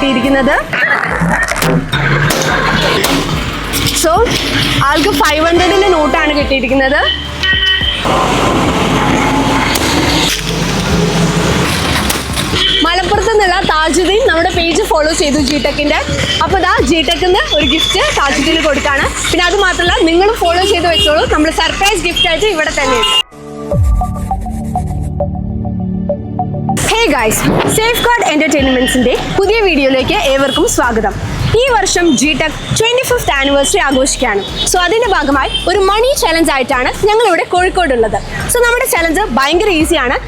കിട്ടിയിരിക്കുന്നത്. സോ ആൾക്ക് 500-ന്റെ നോട്ടാണ് കിട്ടിയിരിക്കുന്നത്. മലപ്പുറത്ത് നിന്നുള്ള താജുദ്ദീൻ നമ്മുടെ പേജ് ഫോളോ ചെയ്തു ജിടെക്കിന്റെ. അപ്പോൾ ഇതാ ജിടെക്കിന്ന് ഒരു ഗിഫ്റ്റ് താജുദ്ദീന് കൊടുക്കാണ്. പിന്നെ അത് മാത്രമല്ല നിങ്ങളും ഫോളോ ചെയ്ത് വെച്ചോളൂ, നമ്മൾ സർപ്രൈസ് ഗിഫ്റ്റ് ആയിട്ട് ഇവിടെ തന്നെയുണ്ട്. ഹേ ഗൈസ്, സേഫ് ഗാർഡ് എന്റർടൈൻമെന്റ്സിന്റെ പുതിയ വീഡിയോയിലേക്ക് ഏവർക്കും സ്വാഗതം. ഈ വർഷം ജിടെക് 25th ആനിവേഴ്സറി ആഘോഷിക്കുകയാണ്. സോ അതിന്റെ ഭാഗമായി ഒരു മണി ചലഞ്ച് ആയിട്ടാണ് ഞങ്ങളിവിടെ കോഴിക്കോടുള്ളത്. സോ നമ്മുടെ ചലഞ്ച് ഭയങ്കര ഈസിയാണ്.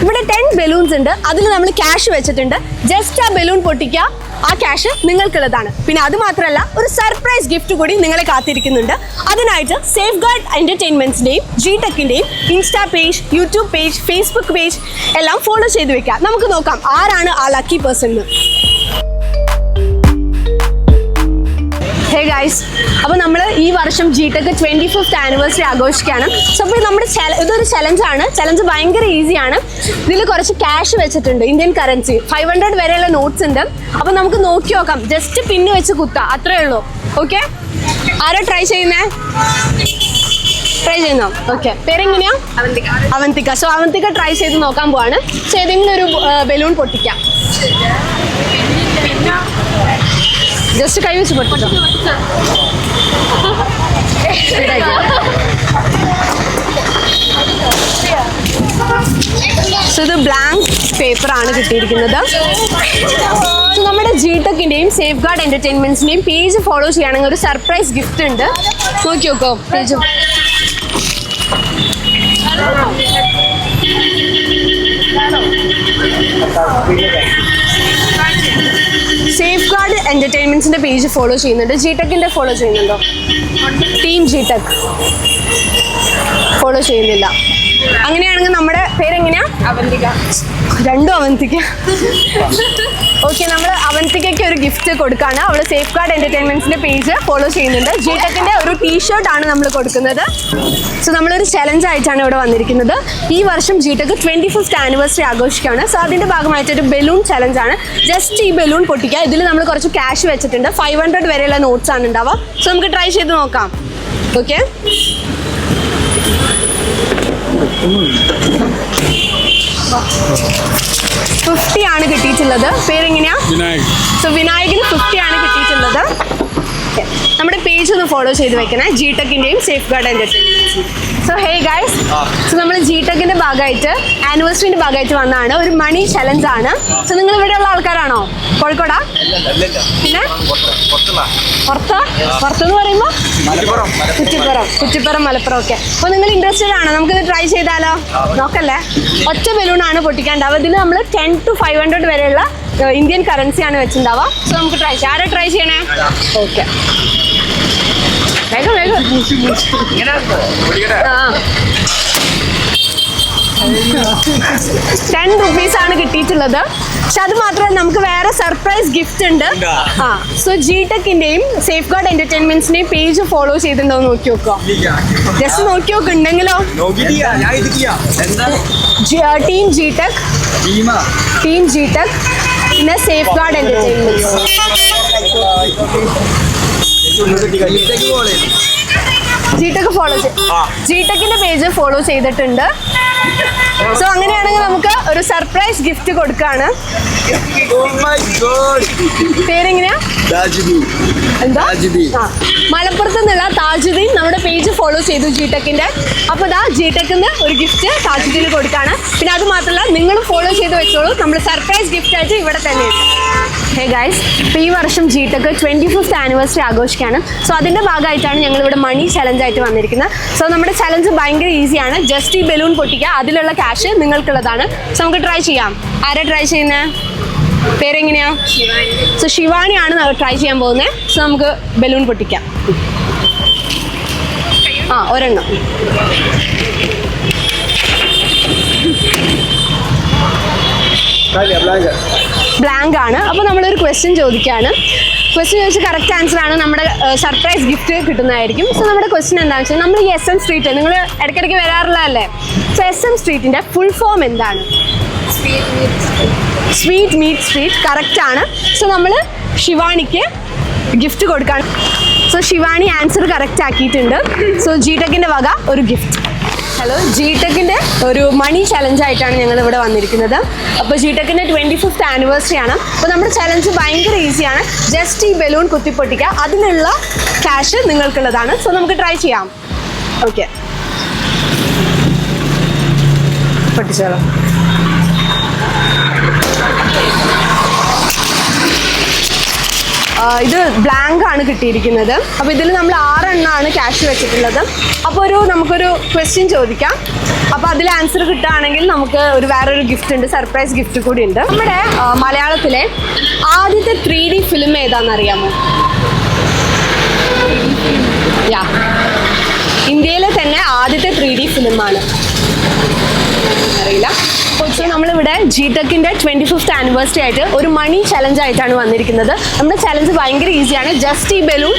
ഇവിടെ 10 ബലൂൺസ് ഉണ്ട്, അതിൽ നമ്മൾ ക്യാഷ് വെച്ചിട്ടുണ്ട്. ജസ്റ്റ് ആ ബലൂൺ പൊട്ടിക്കുക, ആ ക്യാഷ് നിങ്ങൾക്കുള്ളതാണ്. പിന്നെ അത് മാത്രമല്ല, ഒരു സർപ്രൈസ് ഗിഫ്റ്റ് കൂടി നിങ്ങളെ കാത്തിരിക്കുന്നുണ്ട്. അതിനായിട്ട് സേഫ് ഗാർഡ് എന്റർടൈൻമെന്റ്സിന്റെയും ജിടെക്കിന്റെയും insta page, YouTube page, Facebook page എല്ലാം ഫോളോ ചെയ്ത് വെക്കാം. നമുക്ക് നോക്കാം ആരാണ് ആ ലക്കി പേഴ്സൺ എന്ന്. ഹേ ഗൈസ്, അപ്പോൾ നമ്മൾ ഈ വർഷം ജിടെക് 25th ആനിവേഴ്സറി ആഘോഷിക്കുകയാണ്. സോ അപ്പോൾ നമ്മുടെ ഇതൊരു ചലഞ്ചാണ്. ചലഞ്ച് ഭയങ്കര ഈസിയാണ്. ഇതിൽ കുറച്ച് ക്യാഷ് വെച്ചിട്ടുണ്ട്, ഇന്ത്യൻ കറൻസി 500 വരെയുള്ള നോട്ട്സ് ഉണ്ട്. അപ്പോൾ നമുക്ക് നോക്കി നോക്കാം, ജസ്റ്റ് പിന്ന് വെച്ച് കുത്താം, അത്രേ ഉള്ളൂ. ഓക്കെ, ആരാ ട്രൈ ചെയ്യുന്നേ? ട്രൈ ചെയ്യുന്നോ? ഓക്കെ, പേരെങ്ങനെയാ? അവന്തിക. സോ അവന്തിക ട്രൈ ചെയ്ത് നോക്കാൻ പോവാണ്. സോ ഏതെങ്കിലും ഒരു ബലൂൺ പൊട്ടിക്കാം. ജസ്റ്റ് കൈ വെച്ച് പൊട്ടിച്ചോ. സോ ഇത് ബ്ലാങ്ക് പേപ്പറാണ് കിട്ടിയിരിക്കുന്നത്. സോ നമ്മുടെ ജിടെക്കിന്റെയും സേഫ് ഗാർഡ് എന്റർടൈൻമെന്റ്സിന്റെയും പേജ് ഫോളോ ചെയ്യുകയാണെങ്കിൽ ഒരു സർപ്രൈസ് ഗിഫ്റ്റ് ഉണ്ട്. നോക്കി നോക്കോ പേജ്. സേഫ് ഗാർഡ് എന്റർടൈൻമെന്റ്സിന്റെ പേജ് ഫോളോ ചെയ്യുന്നുണ്ട്. ജിടെക്കിന്റെ ഫോളോ ചെയ്യുന്നുണ്ടോ? ടീം ജിടെക് ഫോളോ ചെയ്യുന്നില്ല. അങ്ങനെയാണെങ്കിൽ നമ്മുടെ പേരെങ്ങനെയാ? അവന്തിക. രണ്ടും അവന്തിക. ഓക്കെ, നമ്മൾ അവന്തികയ്ക്ക് ഒരു ഗിഫ്റ്റ് കൊടുക്കുകയാണ്. അവൾ സേഫ് ഗാർഡ് എന്റർടൈൻമെന്റ്സിന്റെ പേജ് ഫോളോ ചെയ്യുന്നുണ്ട്. ജിടെക്കിന്റെ ഒരു ടീഷർട്ട് ആണ് നമ്മൾ കൊടുക്കുന്നത്. സോ നമ്മളൊരു ചലഞ്ച് ആയിട്ടാണ് ഇവിടെ വന്നിരിക്കുന്നത്. ഈ വർഷം ജിടെക് 25th ആനിവേഴ്സറി ആഘോഷിക്കുകയാണ്. സോ അതിന്റെ ഭാഗമായിട്ടൊരു ബലൂൺ ചലഞ്ച് ആണ്. ജസ്റ്റ് ഈ ബലൂൺ പൊട്ടിക്കുക. ഇതിൽ നമ്മൾ കുറച്ച് ക്യാഷ് വെച്ചിട്ടുണ്ട്. 500 വരെയുള്ള നോട്ട്സ് ആണ് ഉണ്ടാവുക. സോ നമുക്ക് ട്രൈ ചെയ്ത് നോക്കാം. ഓക്കെ, 50 ആണ് കിട്ടിയിട്ടുള്ളത്. പേരെങ്ങനെയാ? സോ വിനായകന് 50 ആണ് കിട്ടിയിട്ടുള്ളത്. നമ്മുടെ പേജ് ഒന്ന് ഫോളോ ചെയ്ത് വെക്കണേ, ജിടെക്കിന്റെയും Safeguard entertainments. So hey guys, so നമ്മൾ ജിടെക്കിന്റെ ഭാഗമായിട്ട് ആനിവേഴ്സറിന്റെ ഭാഗമായിട്ട് വന്നതാണ്. ഒരു മണി ചലഞ്ച് ആണ്. സോ നിങ്ങൾ ഇവിടെയുള്ള ആൾക്കാരാണോ? കോഴിക്കോടാ? പിന്നെ പുറത്തെന്ന് പറയുമ്പോ കുറ്റിപ്പുറം, മലപ്പുറം. ഓക്കെ, അപ്പോൾ നിങ്ങൾ ഇൻട്രസ്റ്റഡ് ആണോ? നമുക്കിത് ട്രൈ ചെയ്താലോ? നോക്കല്ലേ, ഒറ്റ ബലൂണാണ് പൊട്ടിക്കാണ്ടാവുക. ഇതിൽ നമ്മൾ 10 to 500 വരെയുള്ള ഇന്ത്യൻ കറൻസിയാണ് വെച്ചിട്ടുണ്ടാവുക. സോ നമുക്ക് ട്രൈ ചെയ്യാം. ആരാ ട്രൈ ചെയ്യണേ? ഓക്കെ, വേഗം 10 rupees ആണ് കിട്ടിയിട്ടുള്ളത്. പക്ഷെ അത് മാത്രമല്ല, നമുക്ക് വേറെ സർപ്രൈസ് ഗിഫ്റ്റ് ഉണ്ട്. സോ ജിടെക്കിന്റെയും സേഫ് ഗാർഡ് എന്റർടൈൻമെന്റ്സിന്റെയും പേജ് ഫോളോ ചെയ്തിട്ടുണ്ടോ നോക്കി നോക്കോ. ജസ്റ്റ് നോക്കി നോക്ക്, ഉണ്ടെങ്കിലോ. ടീം ജിടെക് പിന്നെ സേഫ് ഗാർഡ് എന്റർടൈൻമെന്റ്സ്. ജിടെക് ഫോളോ ജിടെക്കിന്റെ പേജ് ഫോളോ ചെയ്തിട്ടുണ്ട്. സോ അങ്ങനെയാണെങ്കിൽ നമുക്ക് ഒരു സർപ്രൈസ് ഗിഫ്റ്റ് കൊടുക്കാണ്. പേരെങ്ങനെയാ? എന്താ? മലപ്പുറത്ത് നിന്നുള്ള താജുദ്ദീൻ നമ്മുടെ പേജ് ഫോളോ ചെയ്തു ജിടെക്കിന്റെ. അപ്പോൾ ഇതാ ജിടെക്കിന്ന് ഒരു ഗിഫ്റ്റ് താജുദ്ദീന് കൊടുക്കാണ്. പിന്നെ അത് മാത്രമല്ല, നിങ്ങളും ഫോളോ ചെയ്ത് വെച്ചോളൂ, നമ്മൾ സർപ്രൈസ് ഗിഫ്റ്റ് ആയിട്ട് ഇവിടെ തന്നെയുണ്ട്. ഹേ ഗൈസ്, ഇപ്പോൾ ഈ വർഷം ജിടെക് 25th ആനിവേഴ്സറി ആഘോഷിക്കുകയാണ്. സോ അതിൻ്റെ ഭാഗമായിട്ടാണ് ഞങ്ങളിവിടെ മണി ചലഞ്ച് ആയിട്ട് വന്നിരിക്കുന്നത്. സോ നമ്മുടെ ചലഞ്ച് ഭയങ്കര ഈസിയാണ്. ജസ്റ്റ് ഈ ബലൂൺ പൊട്ടിക്കുക, അതിലുള്ള ക്യാഷ് നിങ്ങൾക്കുള്ളതാണ്. സോ നമുക്ക് ട്രൈ ചെയ്യാം. ആരാ ട്രൈ ചെയ്യുന്നത്? പേരെങ്ങനെയാ? സോ ശിവാനിയാണ് ട്രൈ ചെയ്യാൻ പോകുന്നത്. സോ നമുക്ക് ബലൂൺ പൊട്ടിക്കാം. ഒരെണ്ണം. ബ്ലാങ്ക് ആണ്. അപ്പോൾ നമ്മളൊരു ക്വസ്റ്റ്യൻ ചോദിക്കുകയാണ്. ക്വസ്റ്റ്യൻ ചോദിച്ച് കറക്റ്റ് ആൻസർ ആണ് നമ്മുടെ സർപ്രൈസ് ഗിഫ്റ്റ് കിട്ടുന്നതായിരിക്കും. സോ നമ്മുടെ ക്വസ്റ്റ്യൻ എന്താണെന്ന് വെച്ചാൽ, നമ്മൾ ഈ SM സ്ട്രീറ്റ് നിങ്ങൾ ഇടയ്ക്കിടയ്ക്ക് വരാറുള്ളതല്ലേ? സോ SM സ്ട്രീറ്റിൻ്റെ ഫുൾ ഫോം എന്താണ്? സ്വീറ്റ് മീറ്റ് സ്ട്രീറ്റ് കറക്റ്റ് ആണ്. സോ നമ്മൾ ശിവാനിക്ക് ഗിഫ്റ്റ് കൊടുക്കാൻ. സോ ശിവാനി ആൻസർ കറക്റ്റ് ആക്കിയിട്ടുണ്ട്. സോ ജിടെക്കിൻ്റെ വക ഒരു ഗിഫ്റ്റ്. ഹലോ, ജിടെക്കിൻ്റെ ഒരു മണി ചലഞ്ച് ആയിട്ടാണ് ഞങ്ങൾ ഇവിടെ വന്നിരിക്കുന്നത്. അപ്പോൾ ജിടെക്കിൻ്റെ 25th ആനിവേഴ്സറി ആണ്. അപ്പോൾ നമ്മുടെ ചലഞ്ച് ഭയങ്കര ഈസിയാണ്. ജസ്റ്റ് ഈ ബലൂൺ കുത്തിപ്പൊട്ടിക്കുക, അതിനുള്ള ക്യാഷ് നിങ്ങൾക്കുള്ളതാണ്. സോ നമുക്ക് ട്രൈ ചെയ്യാം. ഓക്കെ, പൊട്ടിച്ചോളാം. ഇത് ബ്ലാങ്ക് ആണ് കിട്ടിയിരിക്കുന്നത്. അപ്പോൾ ഇതിൽ നമ്മൾ 6 എണ്ണമാണ് ക്യാഷ് വെച്ചിട്ടുള്ളത്. അപ്പോൾ നമുക്കൊരു ക്വസ്റ്റ്യൻ ചോദിക്കാം. അപ്പോൾ അതിൽ ആൻസർ കിട്ടുകയാണെങ്കിൽ നമുക്ക് വേറൊരു ഗിഫ്റ്റ് ഉണ്ട്, സർപ്രൈസ് ഗിഫ്റ്റ് കൂടി ഉണ്ട്. നമ്മുടെ മലയാളത്തിലെ ആദ്യത്തെ 3D ഫിലിം ഏതാണെന്ന് അറിയാമോ? യാ, ഇന്ത്യയിലെ തന്നെ ആദ്യത്തെ 3D ഫിലിമാണ്. അറിയില്ല. സോ നമ്മളിവിടെ ജിടെക്കിൻ്റെ 25th ആനിവേഴ്സറി ആയിട്ട് ഒരു മണി ചലഞ്ച് ആയിട്ടാണ് വന്നിരിക്കുന്നത്. നമ്മുടെ ചലഞ്ച് ഭയങ്കര ഈസിയാണ്. ജസ്റ്റ് ഈ ബലൂൺ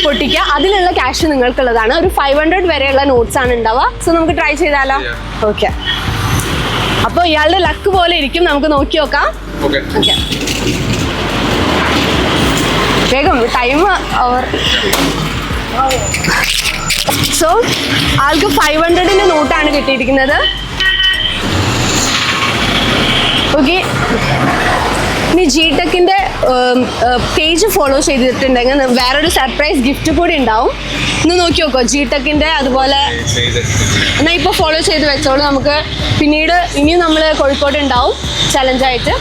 പൊട്ടിക്കുക, അതിനുള്ള ക്യാഷ് നിങ്ങൾക്കുള്ളതാണ്. ഒരു 500 വരെയുള്ള നോട്ട്സ് ആണ് ഉണ്ടാവുക. സോ നമുക്ക് ട്രൈ ചെയ്താലോ? ഓക്കെ, അപ്പോൾ ഇയാളുടെ ലക്ക് പോലെ ഇരിക്കും. നമുക്ക് നോക്കി നോക്കാം. ഓക്കെ, വേഗം, ടൈം ഓവർ. സോ ആൾക്ക് 500ൻ്റെ നോട്ടാണ് കിട്ടിയിരിക്കുന്നത്. ഓക്കെ, ഇനി ജിടെക്കിൻ്റെ പേജ് ഫോളോ ചെയ്തിട്ടുണ്ടെങ്കിൽ വേറൊരു സർപ്രൈസ് ഗിഫ്റ്റ് കൂടി ഉണ്ടാവും. ഒന്ന് നോക്കി നോക്കോ ജിടെക്കിൻ്റെ. അതുപോലെ എന്നാൽ ഇപ്പോൾ ഫോളോ ചെയ്ത് വെച്ചോളൂ. നമുക്ക് പിന്നീട് ഇനിയും നമ്മൾ കോഴിക്കോട് ഉണ്ടാവും ചലഞ്ചായിട്ട്.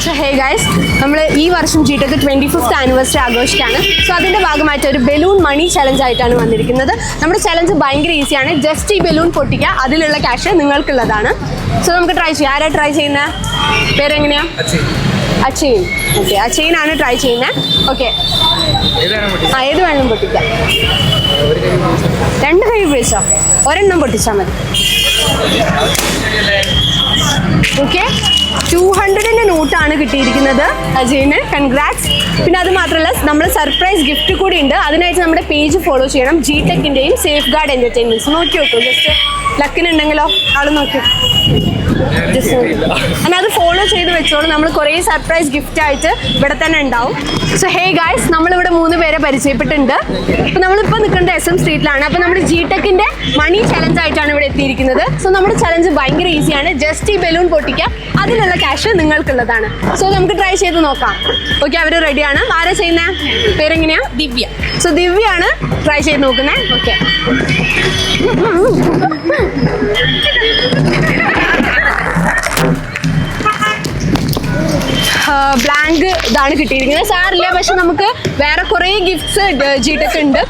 സോ ഹേ ഗൈസ്, നമ്മൾ ഈ വർഷം ജിടെക്ക് 25th ആനിവേഴ്സറി ആഘോഷിക്കുകയാണ്. സോ അതിൻ്റെ ഭാഗമായിട്ട് ഒരു ബലൂൺ മണി ചലഞ്ച് ആയിട്ടാണ് വന്നിരിക്കുന്നത്. നമ്മുടെ ചലഞ്ച് ഭയങ്കര ഈസിയാണ്. ജസ്റ്റ് ഈ ബലൂൺ പൊട്ടിക്കുക, അതിലുള്ള ക്യാഷ് നിങ്ങൾക്കുള്ളതാണ്. സോ നമുക്ക് ട്രൈ ചെയ്യാം. ആരാ ട്രൈ ചെയ്യുന്നത്? പേരെങ്ങനെയാ? അച്ചൈൻ. ഓക്കെ, അച്ചൈനാണ് ട്രൈ ചെയ്യുന്നത്. ഓക്കെ, ഏത് വേണം പൊട്ടിക്കാം? 2 കൈ ഉപയോഗിച്ചോ? ഒരെണ്ണം പൊട്ടിച്ചാൽ മതി. ഓക്കെ, 200ൻ്റെ നോട്ടാണ് കിട്ടിയിരിക്കുന്നത് അജയിന്. കൺഗ്രാറ്റ്സ്. പിന്നെ അത് മാത്രമല്ല, നമ്മൾ സർപ്രൈസ് ഗിഫ്റ്റ് കൂടി ഉണ്ട്. അതിനായിട്ട് നമ്മുടെ പേജ് ഫോളോ ചെയ്യണം, ജിടെക്കിൻ്റെയും സേഫ് ഗാർഡ് എൻ്റർടൈൻമെൻറ്റ്സ്. നോക്കി നോക്കൂ, ജസ്റ്റ് ലക്കിനുണ്ടെങ്കിലോ ആള് നോക്കി. എന്നാൽ അത് ഫോളോ ചെയ്ത് വെച്ചോളൂ. നമ്മൾ കുറേ സർപ്രൈസ് ഗിഫ്റ്റ് ആയിട്ട് ഇവിടെ തന്നെ ഉണ്ടാവും. സോ ഹേ ഗായ്സ്, നമ്മളിവിടെ 3 പേരെ പരിചയപ്പെട്ടിട്ടുണ്ട്. അപ്പോൾ നമ്മളിപ്പോൾ നിൽക്കുന്നത് SM സ്ട്രീറ്റിലാണ്. അപ്പോൾ നമ്മുടെ ജിടെക്കിൻ്റെ മണി ചലഞ്ച് ആയിട്ടാണ് ഇവിടെ എത്തിയിരിക്കുന്നത്. സോ നമ്മുടെ ചലഞ്ച് ഭയങ്കര ഈസിയാണ്. ജസ്റ്റ് ഈ ബലൂൺ പൊട്ടിക്കുക, അതിനുള്ള ക്യാഷ് നിങ്ങൾക്കുള്ളതാണ്. സോ നമുക്ക് ട്രൈ ചെയ്ത് നോക്കാം. ഓക്കെ, അവർ റെഡിയാണ്. ആരാ ചെയ്യുന്നത്? പേരെങ്ങനെയാ? ദിവ്യ. സോ ദിവ്യാണ് ട്രൈ ചെയ്ത് നോക്കുന്നത്. ഓക്കെ, ബ്ലാങ്ക് ഇതാണ് കിട്ടിയിരിക്കുന്നത്. സാറില്ല, പക്ഷെ നമുക്ക് വേറെ കുറേ ഗിഫ്റ്റ്സ് ജിടെക്ക് ഉണ്ട്.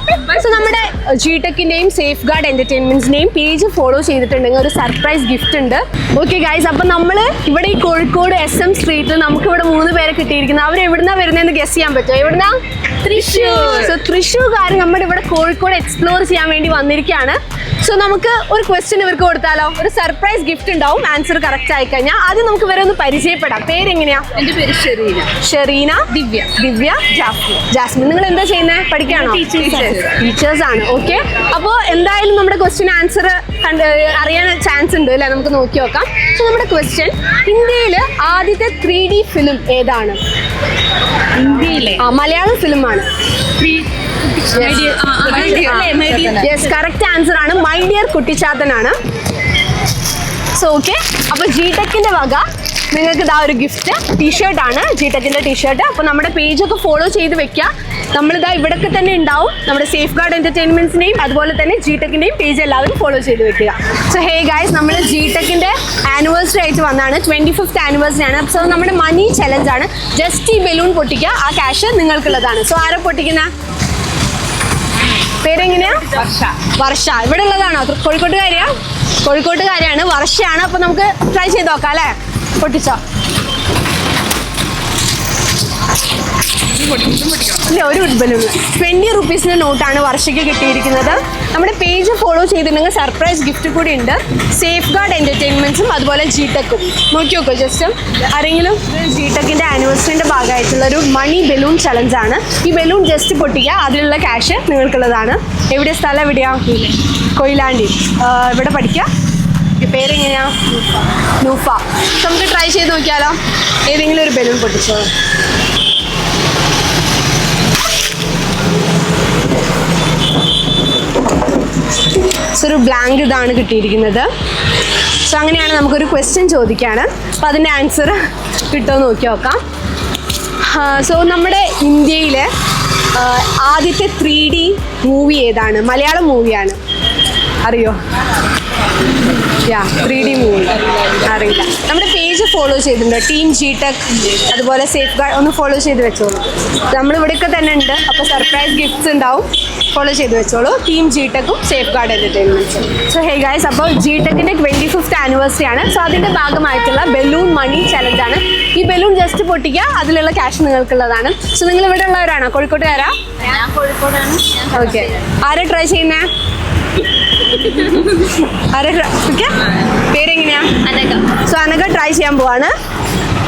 സോ നമ്മുടെ ജിടെക്കിൻ്റെയും സേഫ് ഗാർഡ് എൻ്റർടൈൻമെൻറ്റ്സിൻ്റെയും പേജ് ഫോളോ ചെയ്തിട്ടുണ്ടെങ്കിൽ ഒരു സർപ്രൈസ് ഗിഫ്റ്റ് ഉണ്ട്. ഓക്കെ ഗൈസ്, അപ്പം നമ്മൾ ഇവിടെ ഈ കോഴിക്കോട് SM സ്ട്രീറ്റിൽ നമുക്ക് ഇവിടെ 3 പേരെ കിട്ടിയിരിക്കുന്നത്. അവർ എവിടുന്നാ വരുന്നതെന്ന് ഗസ് ചെയ്യാൻ പറ്റുമോ? എവിടുന്നാ? തൃശ്ശൂർ. സോ തൃശ്ശൂർകാർ നമ്മുടെ ഇവിടെ കോഴിക്കോട് എക്സ്പ്ലോർ ചെയ്യാൻ വേണ്ടി വന്നിരിക്കുകയാണ്. സോ നമുക്ക് ഒരു ക്വസ്റ്റ്യൻ ഇവർക്ക് കൊടുത്താലോ? ഒരു സർപ്രൈസ് ഗിഫ്റ്റ് ഉണ്ടാവും ആൻസർ കറക്റ്റ് ആയി കഴിഞ്ഞാൽ. ആദ്യം നമുക്ക് ഇവരെ ഒന്ന് പരിചയപ്പെടാം. പേരെങ്ങനെയാ? എൻ്റെ പേര് ഷെറീന. ദിവ്യ. ജാസ്മിൻ. നിങ്ങൾ എന്താ ചെയ്യുന്നത്? പഠിക്കാണോ? ടീച്ചേഴ്സ് ആണ്. ഓക്കെ, അപ്പോൾ എന്തായാലും നമ്മുടെ ക്വസ്റ്റ്യൻ ആൻസർ അറിയാൻ ചാൻസ് ഉണ്ട് അല്ലേ? നമുക്ക് നോക്കി നോക്കാം. സോ നമ്മുടെ ക്വസ്റ്റ്യൻ, ഇന്ത്യയിൽ ആദ്യത്തെ 3D ഫിലിം ഏതാണ്? ഇന്ത്യയിലെ മലയാളം ഫിലിമാണ്. യെസ്, കറക്റ്റ് ആൻസർ ആണ്. മൈ ഡിയർ കുട്ടിച്ചാത്തനാണ്. സോ ഓക്കെ, അപ്പോൾ ജിടെക്കിൻ്റെ വക നിങ്ങൾക്ക് ഇതാ ഒരു ഗിഫ്റ്റ്. ടീഷർട്ടാണ്, ജിടെക്കിൻ്റെ ടീഷർട്ട്. അപ്പോൾ നമ്മുടെ പേജൊക്കെ ഫോളോ ചെയ്ത് വെക്കുക. നമ്മളിതാ ഇവിടെയൊക്കെ തന്നെ ഉണ്ടാവും. നമ്മുടെ സേഫ് ഗാർഡ് എൻ്റർടൈൻമെൻറ്റ്സിനെയും അതുപോലെ തന്നെ ജിടെക്കിൻ്റെയും പേജ് എല്ലാവരും ഫോളോ ചെയ്ത് വെക്കുക. സോ ഹേ ഗൈസ്, നമ്മൾ ജിടെക്കിൻ്റെ ആനിവേഴ്സറി ആയിട്ട് വന്നതാണ്. 25th ആനിവേഴ്സറി ആണ്. സോ നമ്മുടെ മണി ചലഞ്ചാണ്. ജസ്റ്റ് ഈ ബലൂൺ പൊട്ടിക്കുക, ആ ക്യാഷ് നിങ്ങൾക്കുള്ളതാണ്. സോ ആരാ പൊട്ടിക്കുന്ന? പേരെങ്ങനെയാ? വർഷ. ഇവിടെ ഉള്ളതാണോ? കോഴിക്കോട്ടുകാരിയാണ്. വർഷയാണ്. അപ്പോൾ നമുക്ക് ട്രൈ ചെയ്ത് നോക്കാം അല്ലേ? പൊട്ടിച്ചോ? ഇല്ല, ഒരു ബലൂൺ. 20 റുപ്പീസിൻ്റെ നോട്ടാണ് വർഷയ്ക്ക് കിട്ടിയിരിക്കുന്നത്. നമ്മുടെ പേജ് ഫോളോ ചെയ്തിട്ടുണ്ടെങ്കിൽ സർപ്രൈസ് ഗിഫ്റ്റ് കൂടി ഉണ്ട്. സേഫ് ഗാർഡ് എൻ്റർടൈൻമെൻറ്റ്സും അതുപോലെ ജിടെക്കും. നോക്കി നോക്കൂ ജസ്റ്റ്. ആരെങ്കിലും ജിടെക്കിൻ്റെ ആനിവേഴ്സറിൻ്റെ ഭാഗമായിട്ടുള്ളൊരു മണി ബലൂൺ ചലഞ്ചാണ്. ഈ ബലൂൺ ജസ്റ്റ് പൊട്ടിക്കുക, അതിലുള്ള ക്യാഷ് നിങ്ങൾക്കുള്ളതാണ്. എവിടെ സ്ഥലം? എവിടെയാ? കൊയിലാണ്ടി. ഇവിടെ പഠിക്കുക. പേരെങ്ങനെയാ? നൂഫ. നമുക്ക് ട്രൈ ചെയ്ത് നോക്കിയാലോ? ഏതെങ്കിലും ഒരു ബലൂൺ പൊട്ടിച്ചോ. സോ ഒരു ബ്ലാങ്ക് ഇതാണ് കിട്ടിയിരിക്കുന്നത്. സോ അങ്ങനെയാണ് നമുക്കൊരു ക്വസ്റ്റ്യൻ ചോദിക്കുകയാണ്. അപ്പോൾ അതിൻ്റെ ആൻസർ കിട്ടുമോ നോക്കി നോക്കാം. സോ നമ്മുടെ ഇന്ത്യയിലെ ആദ്യത്തെ 3D മൂവി ഏതാണ്? മലയാളം മൂവിയാണ്. അറിയോ? 3D മൂവി അറിയില്ല. നമ്മുടെ പേജ് ഫോളോ ചെയ്തിട്ടുണ്ടോ? ടീം GTech അതുപോലെ സേഫ് ഗാർഡ് ഒന്ന് ഫോളോ ചെയ്ത് വെച്ചോളൂ. നമ്മളിവിടെയൊക്കെ തന്നെ ഉണ്ട്. അപ്പോൾ സർപ്രൈസ് ഗിഫ്റ്റ്സ് ഉണ്ടാവും. ഫോളോ ചെയ്ത് വെച്ചോളൂ. ടീം GTechഉം സേഫ് ഗാർഡ് എൻ്റർടൈൻമെൻറ്റ്സും. സോ ഹേ ഗൈസ്, അപ്പോൾ GTechൻ്റെ 25th ആനിവേഴ്സറി ആണ്. സോ അതിൻ്റെ ഭാഗമായിട്ടുള്ള ബലൂൺ മണി ചലഞ്ച് ആണ്. ഈ ബലൂൺ ജസ്റ്റ് പൊട്ടിക്കുക, അതിലുള്ള ക്യാഷ് നിങ്ങൾക്കുള്ളതാണ്. സോ നിങ്ങൾ ഇവിടെ ഉള്ളവരാണോ? കോഴിക്കോട്ടുകാരാ? ഓക്കെ. ആരാ ട്രൈ ചെയ്യുന്നേ? പേരെങ്ങനെയാ? അനഘ. സോ അനഘ ട്രൈ ചെയ്യാൻ പോവാണ്.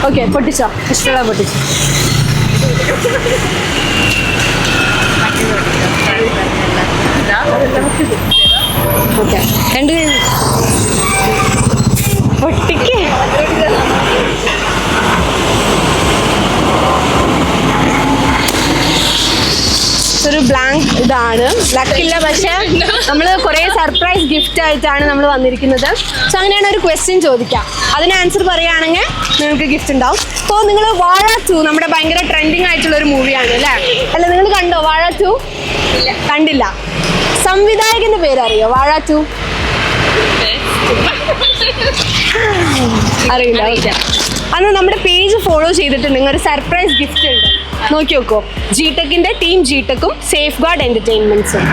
ഓക്കെ, പൊട്ടിച്ചോ. ഇഷ്ടമുള്ള പൊട്ടിച്ചോ. ഓക്കെ, രണ്ട് പൊട്ടിക്ക്. ഒരു ബ്ലാങ്ക് ഇതാണ്. ലക്കില്ല, പക്ഷേ നമ്മൾ കുറേ സർപ്രൈസ് ഗിഫ്റ്റ് ആയിട്ടാണ് നമ്മൾ വന്നിരിക്കുന്നത്. സോ അങ്ങനെയാണ് ഒരു ക്വസ്റ്റ്യൻ ചോദിക്കാം. അതിന് ആൻസർ പറയുകയാണെങ്കിൽ നിങ്ങൾക്ക് ഗിഫ്റ്റ് ഉണ്ടാവും. അപ്പോൾ നിങ്ങൾ വാഴ 2 നമ്മുടെ ഭയങ്കര ട്രെൻഡിങ് ആയിട്ടുള്ള ഒരു മൂവിയാണ് അല്ലേ? അല്ല, നിങ്ങൾ കണ്ടോ വാഴ 2? കണ്ടില്ല. സംവിധായകന്റെ പേരറിയോ? വാഴ 2 അറിയില്ല. അന്ന് നമ്മുടെ പേജ് ഫോളോ ചെയ്തിട്ടുണ്ടെങ്കിൽ ഒരു സർപ്രൈസ് ഗിഫ്റ്റ് ഉണ്ട്. നോക്കി നോക്കോ. GTechൻ്റെ ടീം GTechഉം സേഫ് ഗാർഡ് എൻ്റർടൈൻമെൻറ്റ്സും.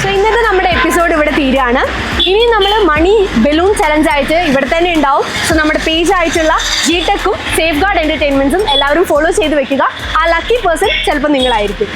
സോ ഇന്നത്തെ നമ്മുടെ എപ്പിസോഡ് ഇവിടെ തീരുകയാണ്. ഇനി നമ്മൾ മണി ബലൂൺ ചലഞ്ച് ആയിട്ട് ഇവിടെ തന്നെ ഉണ്ടാവും. സോ നമ്മുടെ പേജ് ആയിട്ടുള്ള GTechഉം സേഫ് ഗാർഡ് എൻ്റർടൈൻമെൻറ്റ്സും എല്ലാവരും ഫോളോ ചെയ്ത് വെക്കുക. ആ ലക്കി പേഴ്സൺ ചിലപ്പോൾ നിങ്ങളായിരിക്കും.